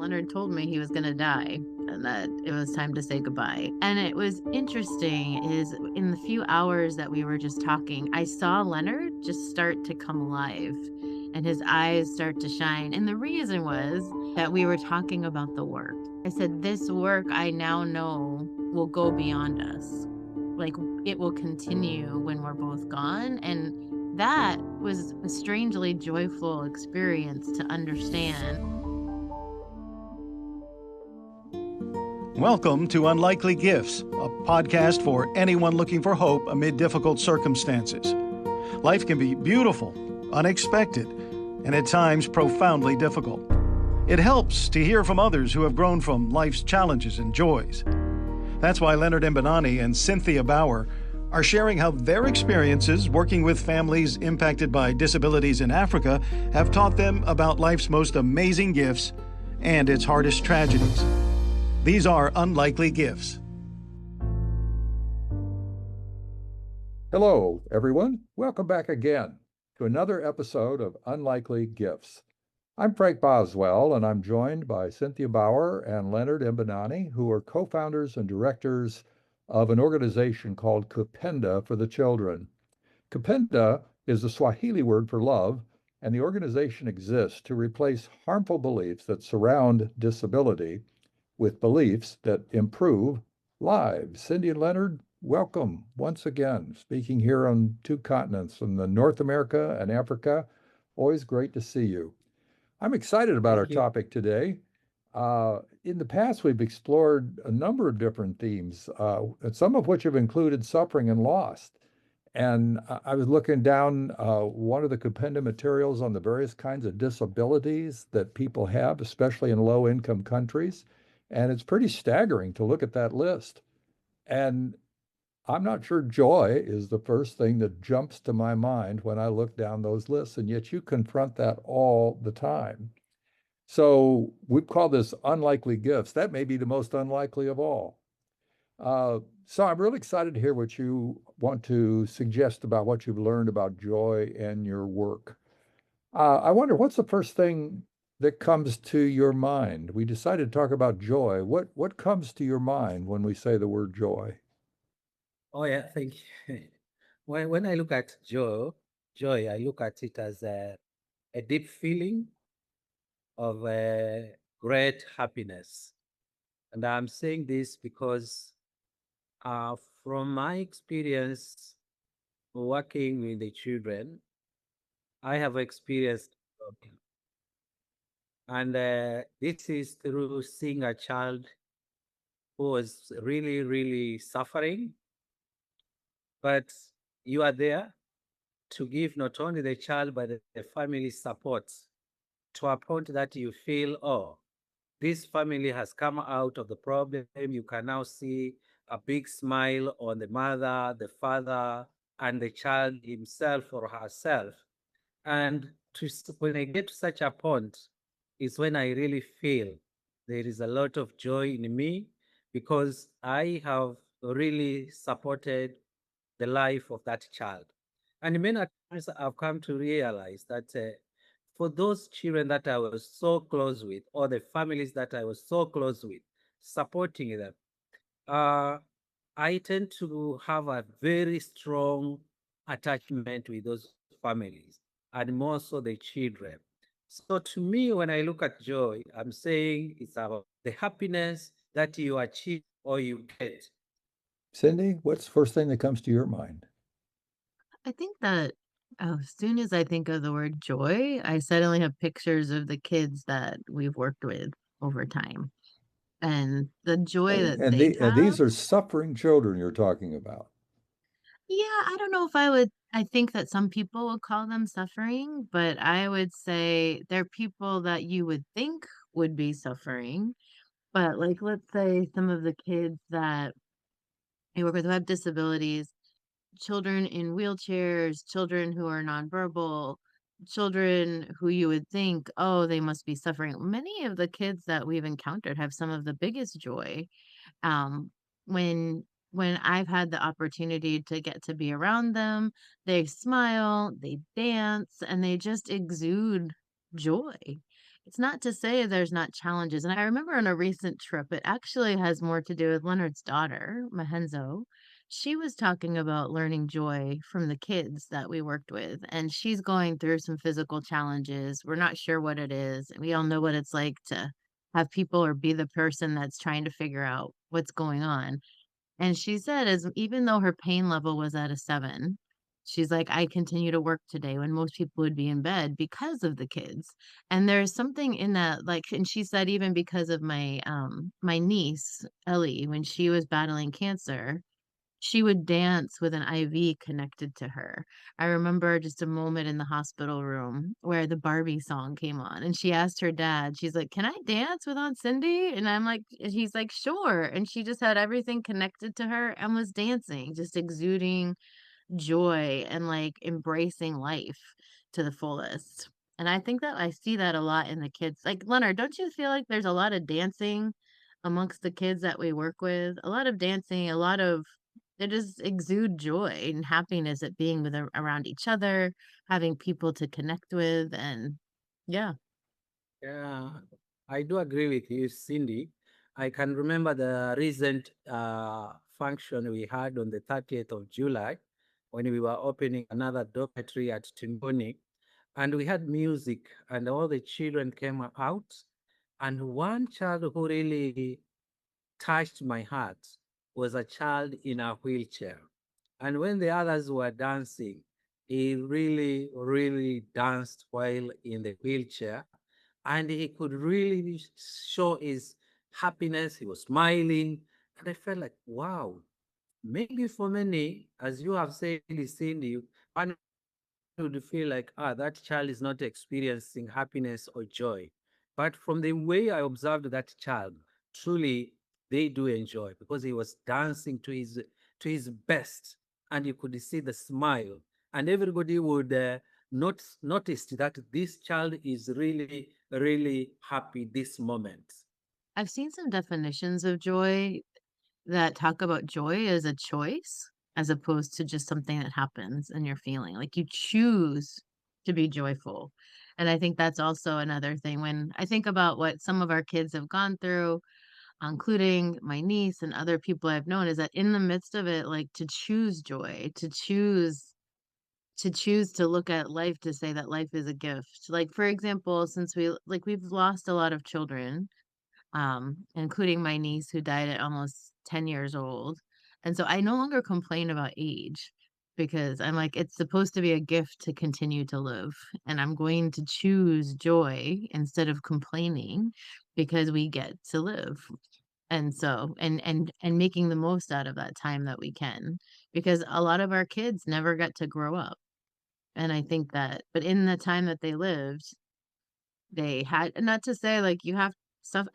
Leonard told me he was going to die and that it was time to say goodbye. And it was interesting is in the few hours that we were just talking, I saw Leonard just start to come alive and his eyes start to shine. And the reason was that we were talking about the work. I said, this work I now know will go beyond us. Like it will continue when we're both gone. And that was a strangely joyful experience to understand. Welcome to Unlikely Gifts, a podcast for anyone looking for hope amid difficult circumstances. Life can be beautiful, unexpected, and at times profoundly difficult. It helps to hear from others who have grown from life's challenges and joys. That's why Leonard Mbonani and Cynthia Bauer are sharing how their experiences working with families impacted by disabilities in Africa have taught them about life's most amazing gifts and its hardest tragedies. These are Unlikely Gifts. Hello, everyone. Welcome back again to another episode of Unlikely Gifts. I'm Frank Boswell, and I'm joined by Cynthia Bauer and Leonard Mbonani, who are co-founders and directors of an organization called Kupenda for the children. Kupenda is the Swahili word for love, and the organization exists to replace harmful beliefs that surround disability with beliefs that improve lives. Cindy and Leonard, welcome once again, speaking here on two continents, in the North America and Africa. Always great to see you. I'm excited about our topic today. In the past, we've explored a number of different themes, some of which have included suffering and loss. And I was looking down one of the Kupenda materials on the various kinds of disabilities that people have, especially in low-income countries. And it's pretty staggering to look at that list. And I'm not sure joy is the first thing that jumps to my mind when I look down those lists, and yet you confront that all the time. So we call this unlikely gifts. That may be the most unlikely of all. So I'm really excited to hear what you want to suggest about what you've learned about joy and your work. I wonder, what's the first thing that comes to your mind? We decided to talk about joy. What comes to your mind when we say the word joy? Oh yeah, thank you. When I look at joy, I look at it as a deep feeling of great happiness. And I'm saying this because from my experience working with the children, I have experienced problem. And this is through seeing a child who was really, really suffering, but you are there to give not only the child, but the family support to a point that you feel, oh, this family has come out of the problem. You can now see a big smile on the mother, the father, and the child himself or herself. And when I get to such a point, is when I really feel there is a lot of joy in me because I have really supported the life of that child. And many times I've come to realize that for those children that I was so close with, or the families that I was so close with, supporting them, I tend to have a very strong attachment with those families, and more so the children. So to me, when I look at joy, I'm saying it's about the happiness that you achieve or you get. Cindy, what's the first thing that comes to your mind? I think that as soon as I think of the word joy, I suddenly have pictures of the kids that we've worked with over time and the joy that And they these have. are suffering children you're talking about. Yeah, I don't know if I think that some people would call them suffering, but I would say they're people that you would think would be suffering. But like, let's say some of the kids that I work with who have disabilities, children in wheelchairs, children who are nonverbal, children who you would think, oh, they must be suffering. Many of the kids that we've encountered have some of the biggest joy. Um, when I've had the opportunity to get to be around them, they smile, they dance, and they just exude joy. It's not to say there's not challenges, and I remember on a recent trip, it actually has more to do with Leonard's daughter, Mahenzo. She was talking about learning joy from the kids that we worked with, and she's going through some physical challenges. We're not sure what it is, and we all know what it's like to have people or be the person that's trying to figure out what's going on. And she said as even though her pain level was at a 7, she's like, "I continue to work today when most people would be in bed because of the kids." And there's something in that, like, and she said even because of my niece, Ellie, when she was battling cancer, she would dance with an IV connected to her. I remember just a moment in the hospital room where the Barbie song came on, and she asked her dad, she's like, "Can I dance with Aunt Cindy?" And I'm like, and he's like, "Sure." And she just had everything connected to her and was dancing, just exuding joy and like embracing life to the fullest. And I think that I see that a lot in the kids. Like Leonard, don't you feel like there's a lot of dancing amongst the kids that we work with? A lot of dancing, a lot of they just exude joy and happiness at being with around each other, having people to connect with, and yeah. Yeah, I do agree with you, Cindy. I can remember the recent function we had on the 30th of July when we were opening another dormitory at Timboni, and we had music, and all the children came out. And one child who really touched my heart was a child in a wheelchair. And when the others were dancing, he really, really danced while in the wheelchair. And he could really show his happiness. He was smiling. And I felt like, wow, maybe for many, as you have said, Cindy, one would feel like, that child is not experiencing happiness or joy. But from the way I observed that child, truly they do enjoy because he was dancing to his best, and you could see the smile, and everybody would notice that this child is really, really happy this moment. I've seen some definitions of joy that talk about joy as a choice as opposed to just something that happens and you're feeling like you choose to be joyful. And I think that's also another thing when I think about what some of our kids have gone through, including my niece and other people I've known, is that in the midst of it, like to choose joy, to choose to look at life to say that life is a gift. Like for example, since we've lost a lot of children, including my niece who died at almost 10 years old. And so I no longer complain about age because I'm like, it's supposed to be a gift to continue to live. And I'm going to choose joy instead of complaining because we get to live. And so, and making the most out of that time that we can, because a lot of our kids never got to grow up. And I think that, but in the time that they lived, they had not to say, like, you have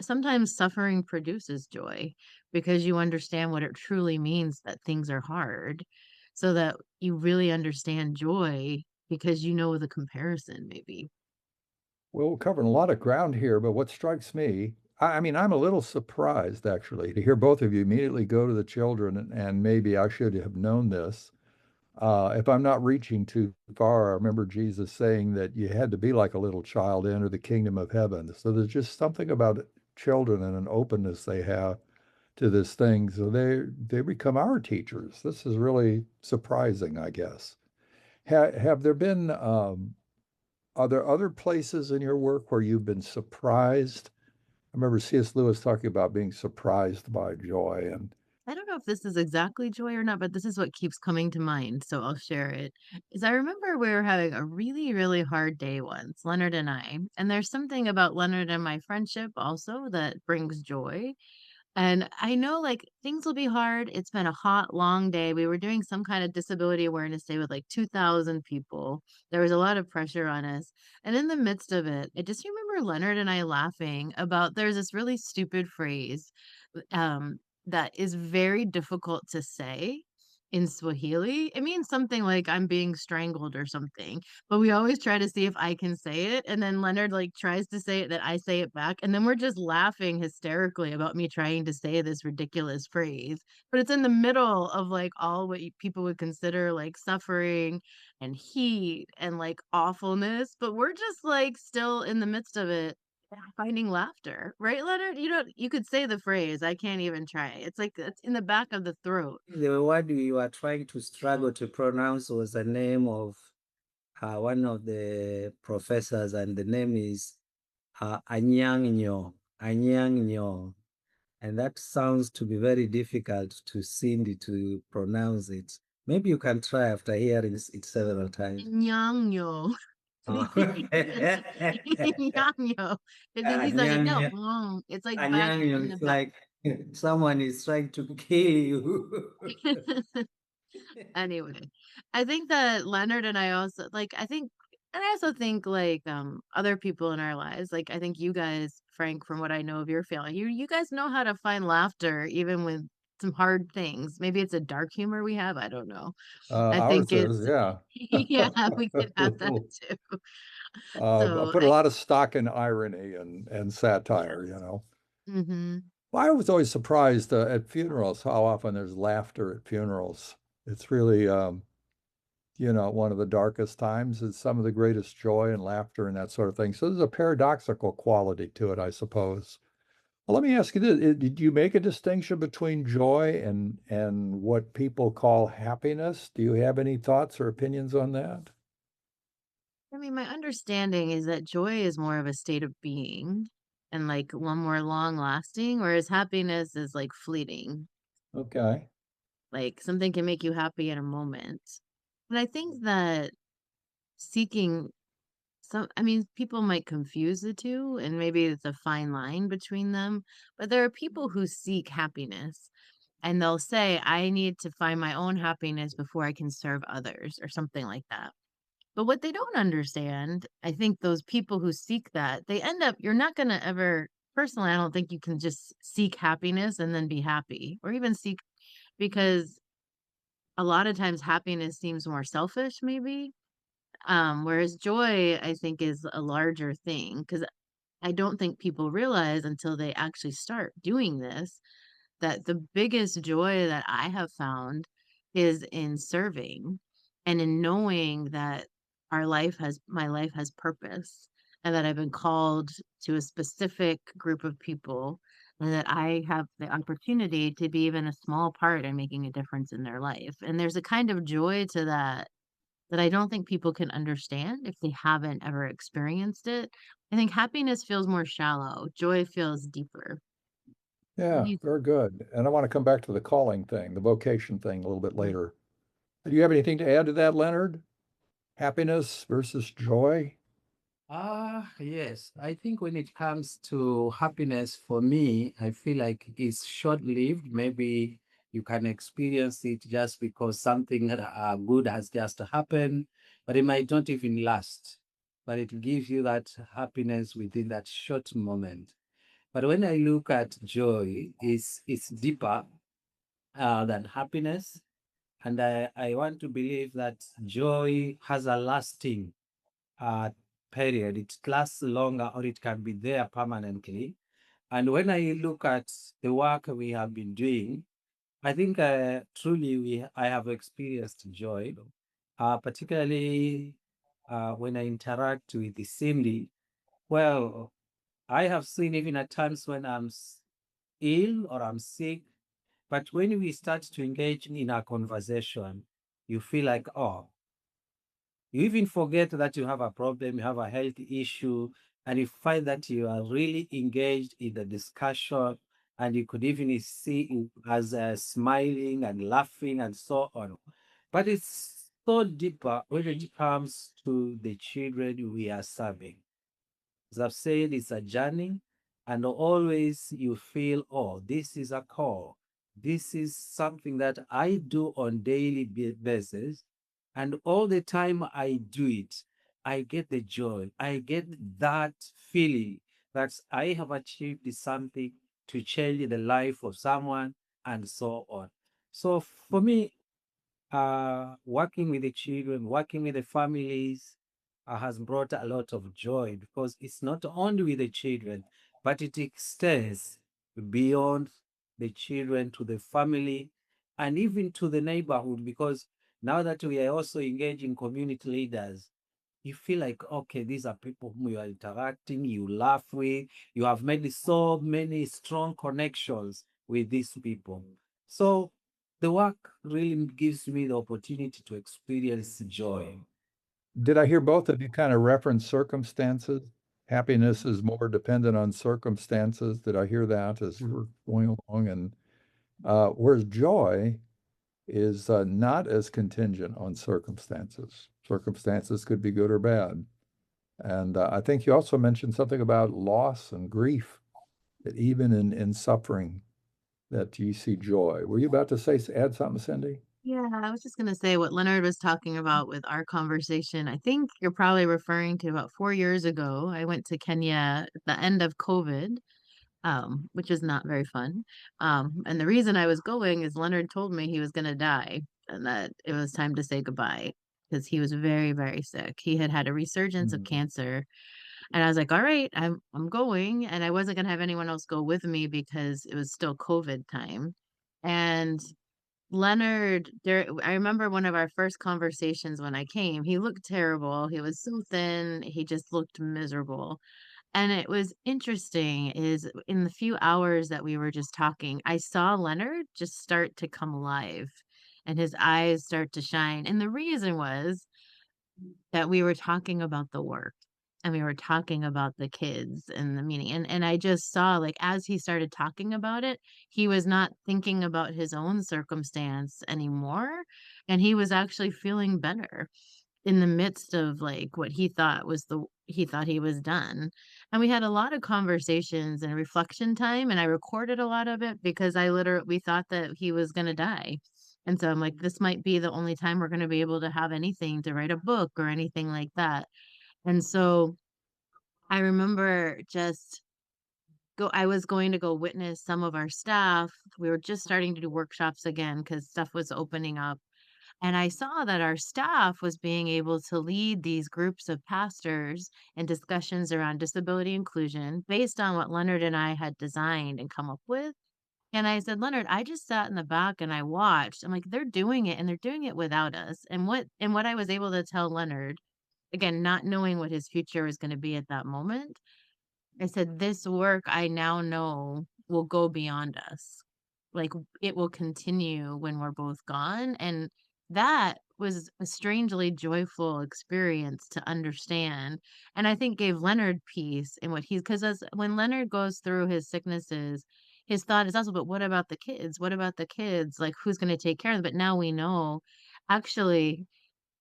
sometimes suffering produces joy because you understand what it truly means that things are hard, so that you really understand joy because you know the comparison maybe. Well, we're covering a lot of ground here, but what strikes me, I mean, I'm a little surprised actually to hear both of you immediately go to the children, and maybe I should have known this. If I'm not reaching too far, I remember Jesus saying that you had to be like a little child to enter the kingdom of heaven. So there's just something about children and an openness they have to this thing. So they become our teachers. This is really surprising, I guess. Have there been are there other places in your work where you've been surprised? I remember C.S. Lewis talking about being surprised by joy, and I don't know if this is exactly joy or not, but this is what keeps coming to mind, so I'll share it. Is I remember we were having a really, really hard day once, Leonard and I, and there's something about Leonard and my friendship also that brings joy. And I know, like, things will be hard. It's been a hot, long day. We were doing some kind of disability awareness day with like 2,000 people. There was a lot of pressure on us. And in the midst of it, I just remember Leonard and I laughing about there's this really stupid phrase um, that is very difficult to say in Swahili. It means something like I'm being strangled or something, but we always try to see if I can say it. And then Leonard like tries to say it that I say it back. And then we're just laughing hysterically about me trying to say this ridiculous phrase. But it's in the middle of like all what people would consider like suffering and heat and like awfulness. But we're just like still in the midst of it finding laughter, right, Leonard? You could say the phrase. I can't even try. It's like it's in the back of the throat. The word you were trying to struggle to pronounce was the name of one of the professors, and the name is Anyang Nyo. And that sounds to be very difficult to Cindy to pronounce it. Maybe you can try after hearing it several times. Nyangyo. Oh. Nyangyo. Because he's like, no, Anyang it's like back Nyo, in the it's back. like someone is trying to kill you. Anyway, I think that Leonard and I also like and I also think like other people in our lives, like I think you guys, Frank, from what I know of your family, you guys know how to find laughter even with some hard things. Maybe it's a dark humor we have, I don't know. I think Ours is, it's yeah. yeah, we could have that too. I So put a I lot of stock in irony and satire, yes. you know. Mm-hmm. Well, I was always surprised at funerals how often there's laughter at funerals. It's really, one of the darkest times is some of the greatest joy and laughter and that sort of thing. So there's a paradoxical quality to it, I suppose. Well, let me ask you this. Did you make a distinction between joy and what people call happiness? Do you have any thoughts or opinions on that? I mean, my understanding is that joy is more of a state of being and like one more long lasting, whereas happiness is like fleeting. Okay. Like something can make you happy in a moment. But I think that seeking I mean, people might confuse the two, and maybe it's a fine line between them. But there are people who seek happiness and they'll say, I need to find my own happiness before I can serve others or something like that. But what they don't understand, I think those people who seek that, they end up, you're not going to ever, personally, I don't think you can just seek happiness and then be happy or even seek, because a lot of times happiness seems more selfish, maybe. Whereas joy, I think, is a larger thing because I don't think people realize until they actually start doing this that the biggest joy that I have found is in serving and in knowing that my life has purpose and that I've been called to a specific group of people and that I have the opportunity to be even a small part in making a difference in their life. And there's a kind of joy to that that I don't think people can understand if they haven't ever experienced it. I think happiness feels more shallow, joy feels deeper. What do Yeah, you very good. And I want to come back to the calling thing, the vocation thing a little bit think? later. Do you have anything to add to that, Leonard? Happiness versus joy? Yes. I think when it comes to happiness, for me, I feel like it's short-lived. Maybe you can experience it just because something good has just happened, but it might not even last. But it gives you that happiness within that short moment. But when I look at joy, it's deeper than happiness. And I want to believe that joy has a lasting uh, period. It lasts longer or it can be there permanently. And when I look at the work we have been doing, I think truly I have experienced joy, particularly when I interact with the Cindy. Well, I have seen even at times when ill or I'm sick, but when we start to engage in a conversation, you feel like, oh, you even forget that you have a problem, you have a health issue, and you find that you are really engaged in the discussion, and you could even see it as smiling and laughing and so on. But it's so deeper when it comes to the children we are serving. As I've said, it's a journey, and always you feel, oh, this is a call. This is something that I do on daily basis, and all the time I do it, I get the joy. I get that feeling that I have achieved something to change the life of someone, and so on. So for me, working with the children, working with the families has brought a lot of joy because it's not only with the children, but it extends beyond the children to the family and even to the neighborhood. Because now that we are also engaging community leaders, you feel like, okay, these are people whom you are interacting, you laugh with, you have made so many strong connections with these people. So the work really gives me the opportunity to experience joy. Did I hear both of you kind of reference circumstances? Happiness is more dependent on circumstances. Did I hear that as we're going along? And whereas joy is not as contingent on circumstances. Circumstances could be good or bad. And I think you also mentioned something about loss and grief, that even in suffering, that you see joy. Were you about to say, add something, Cindy? Yeah, I was just gonna say what Leonard was talking about with our conversation. I think you're probably referring to about 4 years ago. I went to Kenya at the end of COVID, which is not very fun. And the reason I was going is Leonard told me he was gonna die and that it was time to say goodbye because he was very, very sick. He had had a resurgence of Mm. cancer, and I was like, "All right, I'm going," and I wasn't gonna have anyone else go with me because it was still COVID time. And Leonard, I remember one of our first conversations when I came, he looked terrible. He was so thin, he just looked miserable. And it was interesting is in the few hours that we were just talking, I saw Leonard just start to come alive and his eyes start to shine. And the reason was that we were talking about the work and we were talking about the kids and the meaning. And I just saw like as he started talking about it, he was not thinking about his own circumstance anymore. And he was actually feeling better in the midst of like what he thought he was done. And we had a lot of conversations and reflection time and I recorded a lot of it because I literally we thought that he was gonna die. And so I'm like, this might be the only time we're gonna be able to have anything to write a book or anything like that. And so I remember just I was going to go witness some of our staff. We were just starting to do workshops again because stuff was opening up. And I saw that our staff was being able to lead these groups of pastors in discussions around disability inclusion based on what Leonard and I had designed and come up with. And I said, Leonard, I just sat in the back and I watched. I'm like, they're doing it and they're doing it without us. And what I was able to tell Leonard, again, not knowing what his future was going to be at that moment, I said, "This work I now know will go beyond us. Like, it will continue when we're both gone." And that was a strangely joyful experience to understand. And I think gave Leonard peace in what he's because as when Leonard goes through his sicknesses, his thought is also, but what about the kids? What about the kids? Like, who's going to take care of them? But now we know actually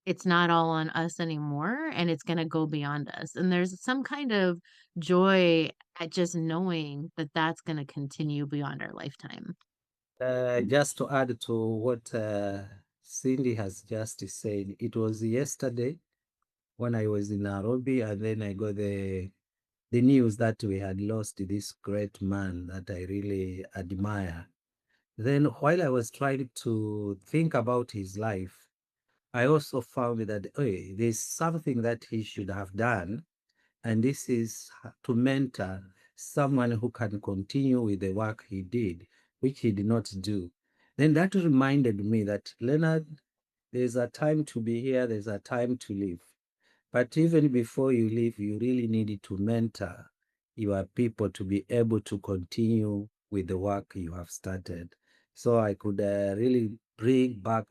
it's not all on us anymore and it's gonna go beyond us, and there's some kind of joy at just knowing that that's gonna continue beyond our lifetime. Just to add to what Cindy has just said, it was yesterday when I was in Nairobi, and then I got the news that we had lost this great man that I really admire. Then, while I was trying to think about his life, I also found that hey, there's something that he should have done, and this is to mentor someone who can continue with the work he did, which he did not do. Then that reminded me that Leonard, there's a time to be here, there's a time to leave. But even before you leave, you really needed to mentor your people to be able to continue with the work you have started. So I could really bring back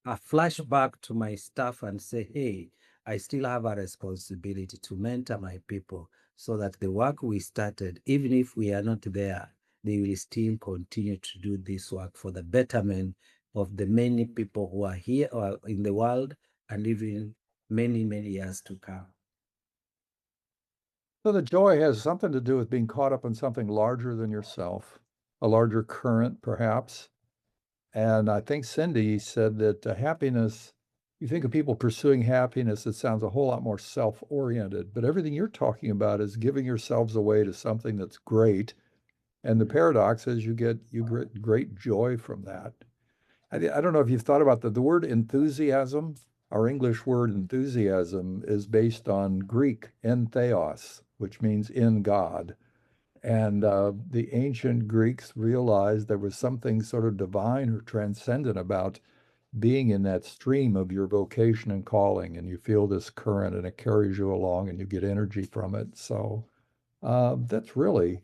a flashback to my staff and say, hey, I still have a responsibility to mentor my people so that the work we started, even if we are not there, they will still continue to do this work for the betterment of the many people who are here or in the world and even many, many years to come. So the joy has something to do with being caught up in something larger than yourself, a larger current, perhaps. And I think Cindy said that happiness, you think of people pursuing happiness, it sounds a whole lot more self-oriented. But everything you're talking about is giving yourselves away to something that's great. And the paradox is you get great joy from that. I don't know if you've thought about the word enthusiasm. Our English word enthusiasm is based on Greek entheos, which means in God. And the ancient Greeks realized there was something sort of divine or transcendent about being in that stream of your vocation and calling, and you feel this current and it carries you along and you get energy from it. So that's really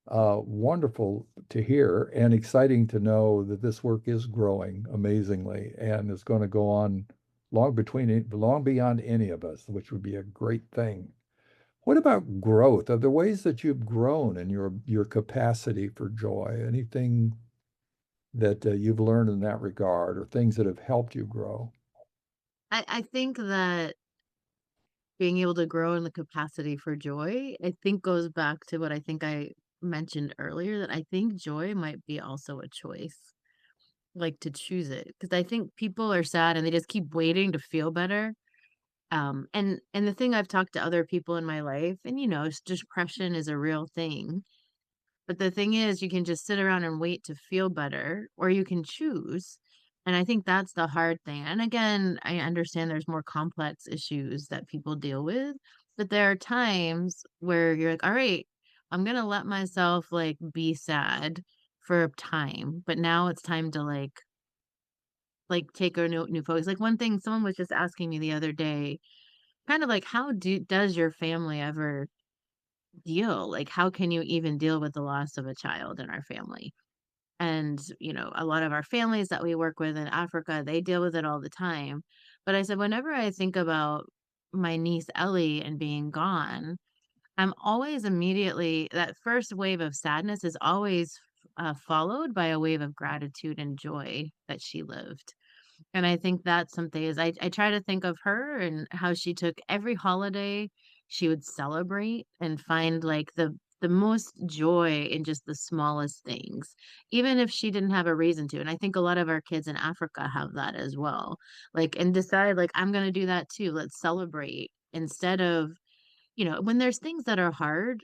wonderful to hear and exciting to know that this work is growing amazingly and is going to go on long beyond any of us, which would be a great thing. What about growth? Are there ways that you've grown in your capacity for joy? Anything that you've learned in that regard, or things that have helped you grow? I think that being able to grow in the capacity for joy, I think goes back to what I think I mentioned earlier, that I think joy might be also a choice, like to choose it. Because I think people are sad and they just keep waiting to feel better. And the thing I've talked to other people in my life, and depression is a real thing. But the thing is, you can just sit around and wait to feel better, or you can choose. And I think that's the hard thing. And again, I understand there's more complex issues that people deal with, but there are times where you're like, all right, I'm going to let myself like be sad for a time, but now it's time to like take a new focus. Like one thing someone was just asking me the other day, kind of like how does your family ever deal? Like how can you even deal with the loss of a child in our family? And, a lot of our families that we work with in Africa, they deal with it all the time. But I said, whenever I think about my niece Ellie and being gone, I'm always immediately, that first wave of sadness is always followed by a wave of gratitude and joy that she lived. And I think that's something is I try to think of her and how she took every holiday she would celebrate and find like the most joy in just the smallest things, even if she didn't have a reason to. And I think a lot of our kids in Africa have that as well. Like and decide like I'm gonna do that too. Let's celebrate instead of, when there's things that are hard,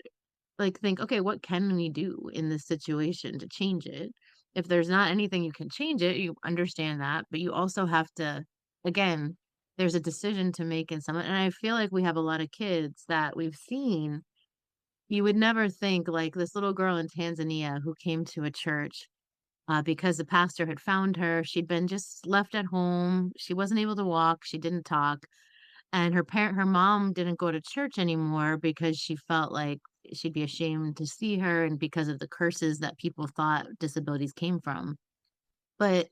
like, think, "Okay, what can we do in this situation to change it?" If there's not anything you can change it, you understand that, but you also have to again, there's a decision to make in some and I feel like we have a lot of kids that we've seen, you would never think, like, this little girl in Tanzania who came to a church, because the pastor had found her, she'd been just left at home, she wasn't able to walk, she didn't talk, and her mom didn't go to church anymore because she felt like she'd be ashamed to see her and because of the curses that people thought disabilities came from. But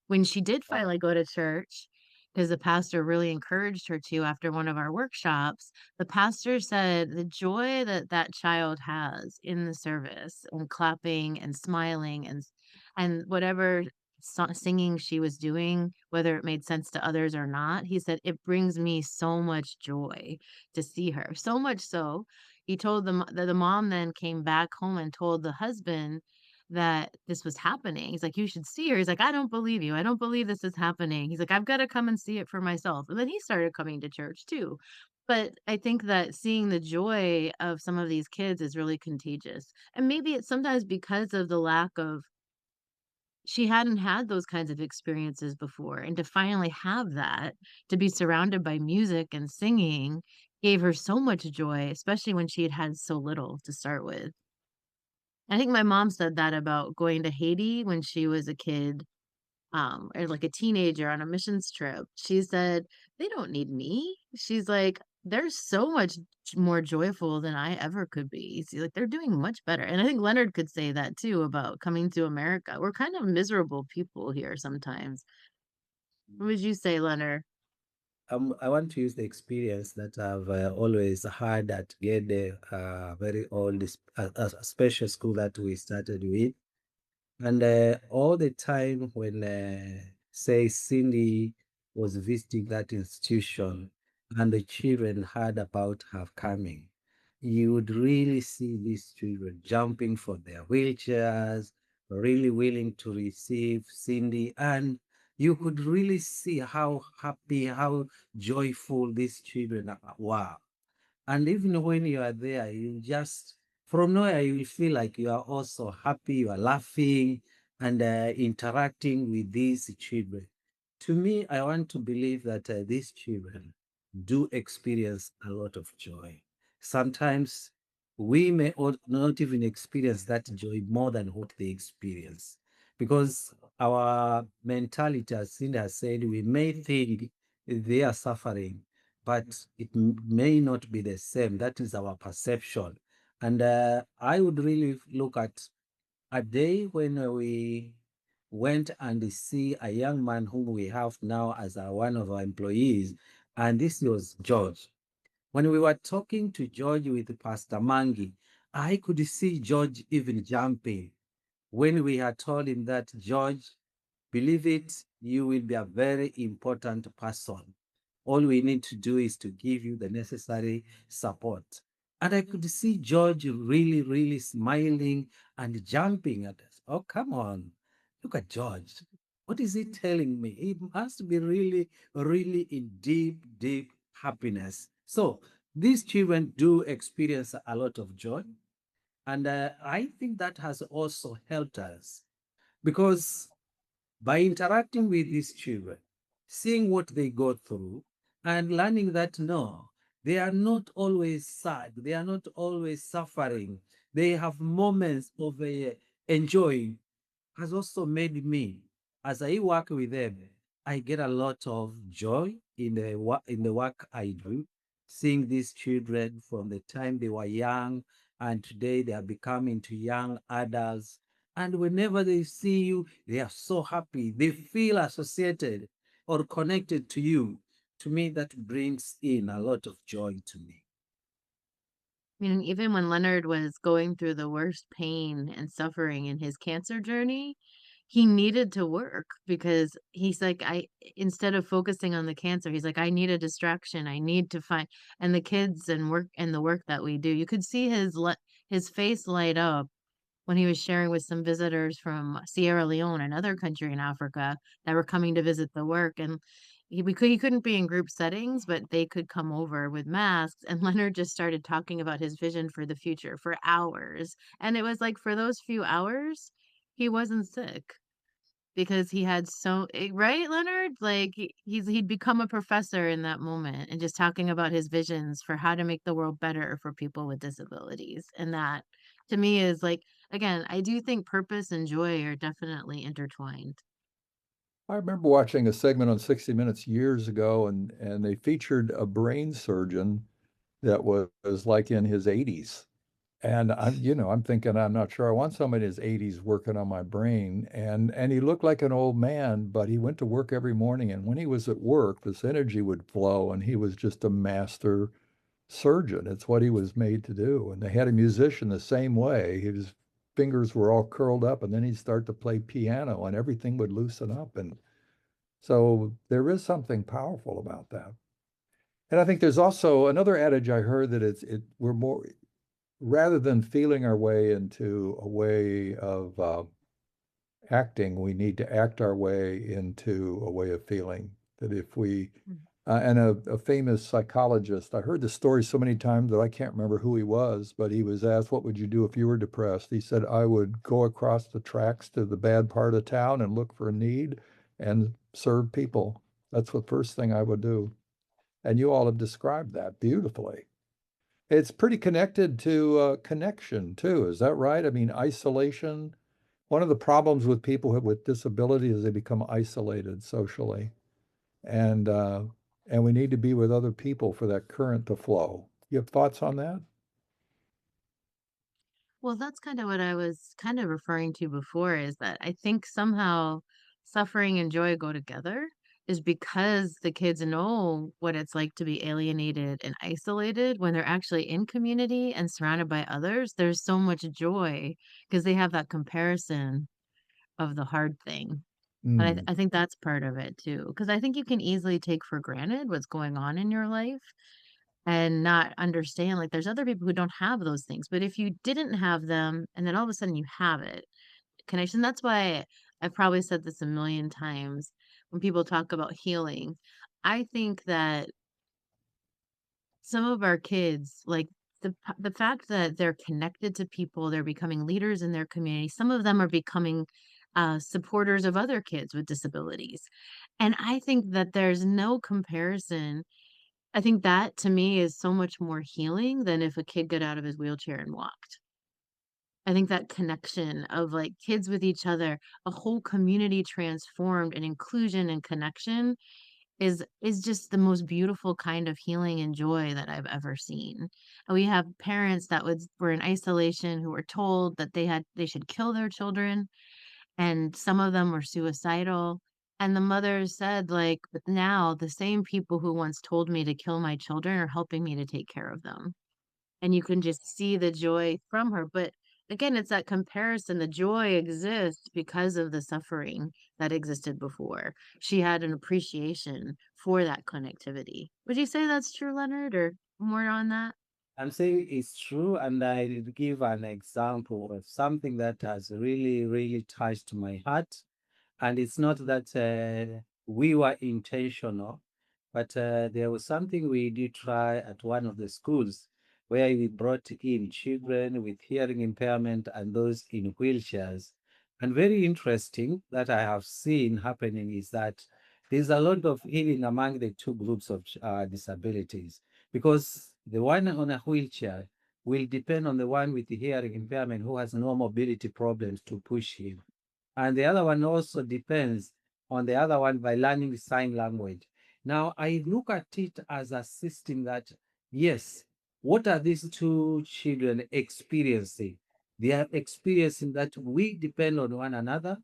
when she did finally go to church, because the pastor really encouraged her to after one of our workshops, the pastor said the joy that that child has in the service and clapping and smiling and whatever singing she was doing, whether it made sense to others or not, he said it brings me so much joy to see her. So much so, he told them that the mom then came back home and told the husband that this was happening. He's like, "You should see her." He's like, "I don't believe you. I don't believe this is happening." He's like, "I've got to come and see it for myself." And then he started coming to church too. But I think that seeing the joy of some of these kids is really contagious. And maybe it's sometimes because of the lack of she hadn't had those kinds of experiences before. And to finally have that, to be surrounded by music and singing, gave her so much joy, especially when she had had so little to start with. I think my mom said that about going to Haiti when she was a kid, or like a teenager on a missions trip. She said, "They don't need me." She's like, "They're so much more joyful than I ever could be." She's like, "They're doing much better." And I think Leonard could say that too about coming to America. We're kind of miserable people here sometimes. What would you say, Leonard? I want to use the experience that I've always had at Gede, very old, a special school that we started with. And all the time when, say, Cindy was visiting that institution and the children heard about her coming, you would really see these children jumping from their wheelchairs, really willing to receive Cindy. And you could really see how happy, how joyful these children were. And even when you are there, you just, from nowhere, you will feel like you are also happy, you are laughing and interacting with these children. To me, I want to believe that these children do experience a lot of joy. Sometimes we may not even experience that joy more than what they experience because our mentality, as Cindy has said, we may think they are suffering, but it may not be the same. That is our perception. And I would really look at a day when we went and see a young man whom we have now as one of our employees, and this was George. When we were talking to George with Pastor Mangi, I could see George even jumping when we had told him that, George, believe it, you will be a very important person. All we need to do is to give you the necessary support. And I could see George really, really smiling and jumping at us. Oh, come on. Look at George. What is he telling me? He must be really, really in deep, deep happiness. So these children do experience a lot of joy. And I think that has also helped us because by interacting with these children, seeing what they go through, and learning that no, they are not always sad, they are not always suffering, they have moments of enjoying, has also made me, as I work with them, I get a lot of joy in the work I do, seeing these children from the time they were young and today they are becoming to young adults. And whenever they see you, they are so happy. They feel associated or connected to you. To me, that brings in a lot of joy to me. I mean, even when Leonard was going through the worst pain and suffering in his cancer journey, he needed to work because he's like, instead of focusing on the cancer, he's like, I need a distraction. I need to find, and the kids and the work that we do, you could see his face light up when he was sharing with some visitors from Sierra Leone, another country in Africa, that were coming to visit the work. And he couldn't be in group settings, but they could come over with masks. And Leonard just started talking about his vision for the future for hours. And it was like for those few hours, he wasn't sick because he had right, Leonard? Like he'd become a professor in that moment and just talking about his visions for how to make the world better for people with disabilities. And that to me is like, again, I do think purpose and joy are definitely intertwined. I remember watching a segment on 60 Minutes years ago, and they featured a brain surgeon that was like in his 80s. And I'm thinking, I'm not sure I want somebody in his 80s working on my brain. And he looked like an old man, but he went to work every morning. And when he was at work, this energy would flow, and he was just a master surgeon. It's what he was made to do. And they had a musician the same way. His fingers were all curled up, and then he'd start to play piano, and everything would loosen up. And so there is something powerful about that. And I think there's also another adage I heard that we're more, rather than feeling our way into a way of acting, we need to act our way into a way of feeling. That if we, Mm. and a famous psychologist, I heard the story so many times that I can't remember who he was, but he was asked, what would you do if you were depressed? He said, I would go across the tracks to the bad part of town and look for a need and serve people. That's the first thing I would do. And you all have described that beautifully. It's pretty connected to connection too. Is that right? I mean, isolation. One of the problems with people with disability is they become isolated socially, and uh, and we need to be with other people for that current to flow. You have thoughts on that? Well, that's kind of what I was kind of referring to before is that I think somehow suffering and joy go together is because the kids know what it's like to be alienated and isolated when they're actually in community and surrounded by others. There's so much joy because they have that comparison of the hard thing. And Mm, I think that's part of it too. Because I think you can easily take for granted what's going on in your life and not understand like there's other people who don't have those things. But if you didn't have them and then all of a sudden you have it, connection, that's why I've probably said this a million times when people talk about healing. I think that some of our kids, like the fact that they're connected to people, they're becoming leaders in their community. Some of them are becoming supporters of other kids with disabilities. And I think that there's no comparison. I think that to me is so much more healing than if a kid got out of his wheelchair and walked. I think that connection of like kids with each other, a whole community transformed, and inclusion and connection is just the most beautiful kind of healing and joy that I've ever seen. And we have parents that were in isolation who were told that they should kill their children, and some of them were suicidal. And the mothers said, like, but now the same people who once told me to kill my children are helping me to take care of them. And you can just see the joy from her. But again, it's that comparison. The joy exists because of the suffering that existed before. She had an appreciation for that connectivity. Would you say that's true, Leonard, or more on that? I'm saying it's true, and I give an example of something that has really, really touched my heart. And it's not that we were intentional, but there was something we did try at one of the schools where we brought in children with hearing impairment and those in wheelchairs. And very interesting that I have seen happening is that there's a lot of healing among the two groups of disabilities, because the one on a wheelchair will depend on the one with the hearing impairment who has no mobility problems to push him. And the other one also depends on the other one by learning sign language. Now, I look at it as a system that, yes, what are these two children experiencing? They are experiencing that we depend on one another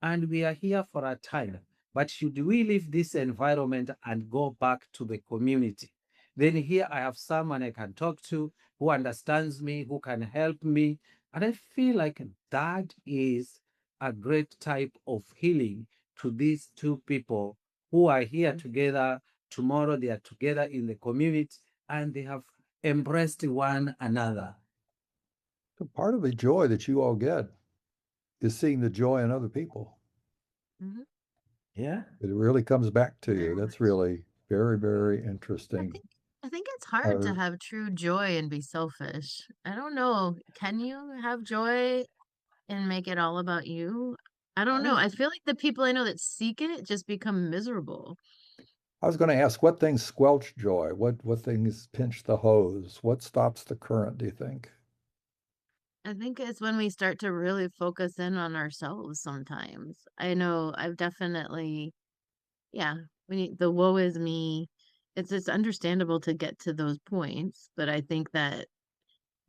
and we are here for a time. But should we leave this environment and go back to the community? Then here I have someone I can talk to who understands me, who can help me. And I feel like that is a great type of healing to these two people who are here together. Tomorrow they are together in the community and they have embraced one another. So part of the joy that you all get is seeing the joy in other people. Mhm. Yeah. It really comes back to Very you. That's much. really very, very I interesting. think I think it's hard to Uh, have true joy and be selfish. I don't know. Can you have joy and make it all about you? I don't know. I feel like the people I know that seek it just become miserable. I was going to ask, what things squelch joy? What things pinch the hose? What stops the current, do you think? I think it's when we start to really focus in on ourselves sometimes. I know I've definitely, yeah, the woe is me. It's understandable to get to those points, but I think that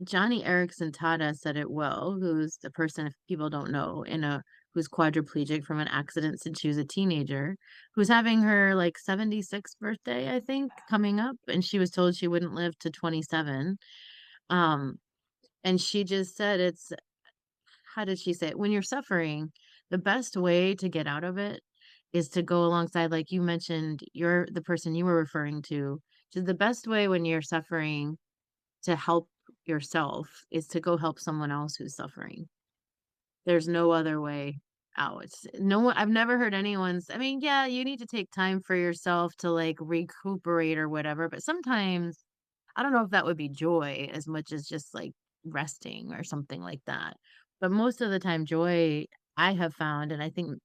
Johnny Erickson Tada said it well, who's the person, if people don't know, who's quadriplegic from an accident since she was a teenager, who's having her like 76th birthday, I think, coming up, and she was told she wouldn't live to 27. Um, and she just said it's, how did she say it? When you're suffering, the best way to get out of it is to go alongside, like you mentioned, you're the person you were referring to. Just the best way when you're suffering to help yourself is to go help someone else who's suffering. There's no other way out. No one, I've never heard anyone's, I mean, yeah, you need to take time for yourself to like recuperate or whatever, but sometimes I don't know if that would be joy as much as just like resting or something like that. But most of the time, joy I have found, and I think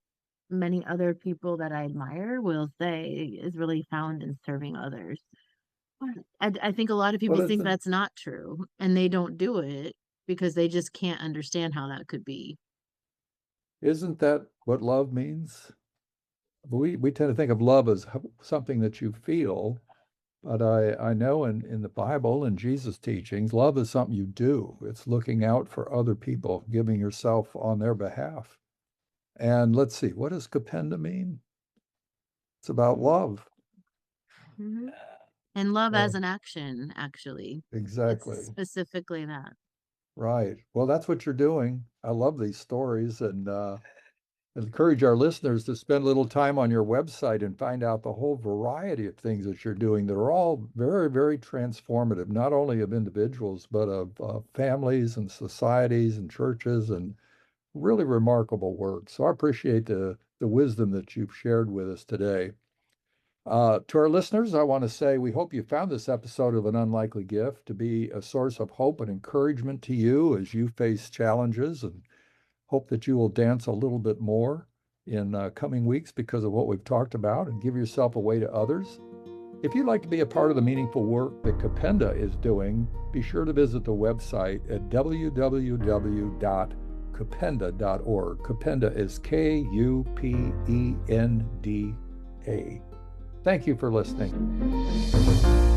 many other people that I admire will say, is really found in serving others. I think a lot of people Well, think that's not true, and they don't do it because they just can't understand how that could be. isn't that what love means? We tend to think of love as something that you feel, but I know in the Bible and Jesus' teachings, love is something you do. It's looking out for other people, giving yourself on their behalf. And let's see, what does Kupenda mean? It's about love. Mhm. And love Uh, as an action, actually. It's exactly. specifically that. Right. Well, that's what you're doing. I love these stories and encourage our listeners to spend a little time on your website and find out the whole variety of things that you're doing that are all very, very transformative, not only of individuals, but of families and societies and churches, and really remarkable work. So I appreciate the wisdom that you've shared with us today. To our listeners, I want to say we hope you found this episode of An Unlikely Gift to be a source of hope and encouragement to you as you face challenges, and hope that you will dance a little bit more in coming weeks because of what we've talked about and give yourself away to others. If you'd like to be a part of the meaningful work that Kupenda is doing, be sure to visit the website at www.kupenda.org. Kupenda is Kupenda. Thank you for listening.